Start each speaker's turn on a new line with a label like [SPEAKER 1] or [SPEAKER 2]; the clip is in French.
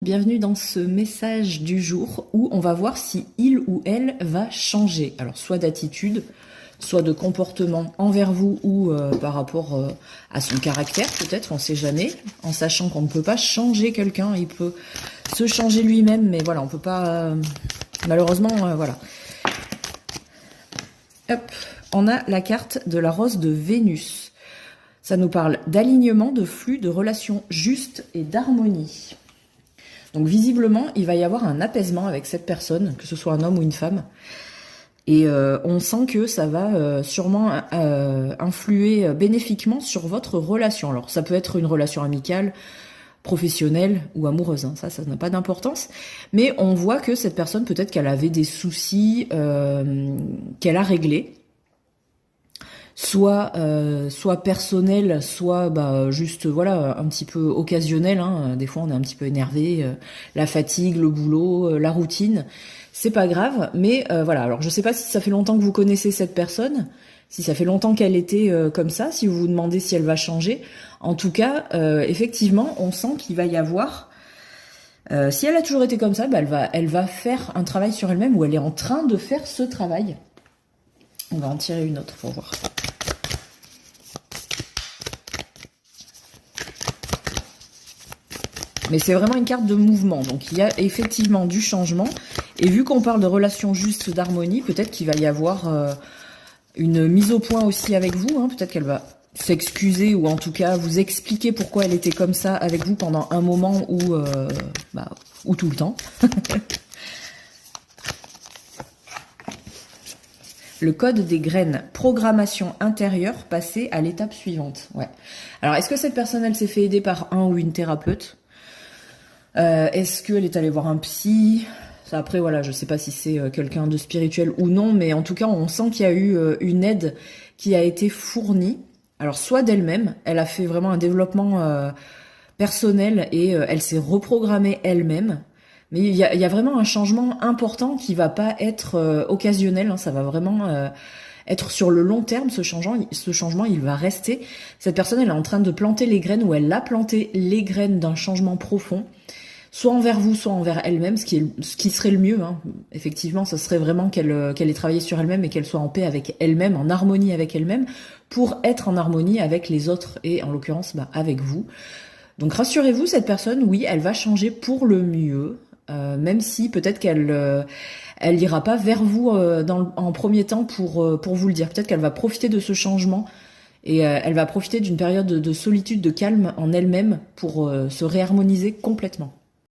[SPEAKER 1] Bienvenue dans ce message du jour où on va voir si il ou elle va changer. Alors soit d'attitude, soit de comportement envers vous ou par rapport à son caractère peut-être, on ne sait jamais, en sachant qu'on ne peut pas changer quelqu'un, il peut se changer lui-même, mais voilà, on ne peut pas, malheureusement, voilà. Hop, on a la carte de la rose de Vénus. Ça nous parle d'alignement, de flux, de relations justes et d'harmonie. Donc visiblement, il va y avoir un apaisement avec cette personne, que ce soit un homme ou une femme. Et on sent que ça va sûrement influer bénéfiquement sur votre relation. Alors ça peut être une relation amicale, professionnelle ou amoureuse, hein. Ça n'a pas d'importance. Mais on voit que cette personne, peut-être qu'elle avait des soucis qu'elle a réglés. Soit personnel, soit juste voilà un petit peu occasionnel, hein. Des fois on est un petit peu énervé, la fatigue, le boulot, la routine, c'est pas grave, mais voilà. Alors je sais pas si ça fait longtemps que vous connaissez cette personne, si ça fait longtemps qu'elle était comme ça, si vous vous demandez si elle va changer. En tout cas, effectivement, on sent qu'il va y avoir, si elle a toujours été comme ça, elle va faire un travail sur elle-même, ou elle est en train de faire ce travail. On va en tirer une autre pour voir. Mais c'est vraiment une carte de mouvement, donc il y a effectivement du changement. Et vu qu'on parle de relations justes, d'harmonie, peut-être qu'il va y avoir une mise au point aussi avec vous, hein. Peut-être qu'elle va s'excuser ou en tout cas vous expliquer pourquoi elle était comme ça avec vous pendant un moment ou tout le temps. Le code des graines, programmation intérieure, passer à l'étape suivante. Ouais. Alors, est-ce que cette personne, elle s'est fait aider par un ou une thérapeute? Est-ce qu'elle est allée voir un psy? Ça, après, voilà, je sais pas si c'est quelqu'un de spirituel ou non, mais en tout cas, on sent qu'il y a eu une aide qui a été fournie. Alors, soit d'elle-même, elle a fait vraiment un développement personnel et elle s'est reprogrammée elle-même. Mais il y a vraiment un changement important qui va pas être occasionnel, hein. Ça va vraiment être sur le long terme. Ce changement, il va rester. Cette personne, elle est en train de planter les graines, ou elle a planté les graines d'un changement profond, soit envers vous, soit envers elle-même, ce qui serait le mieux, hein. Effectivement, ce serait vraiment qu'elle ait travaillé sur elle-même et qu'elle soit en paix avec elle-même, en harmonie avec elle-même, pour être en harmonie avec les autres et en l'occurrence avec vous. Donc rassurez-vous, cette personne, oui, elle va changer pour le mieux. Même si peut-être qu'elle elle ira pas vers vous en premier temps pour vous le dire. Peut-être qu'elle va profiter de ce changement et elle va profiter d'une période de solitude, de calme en elle-même pour se réharmoniser complètement.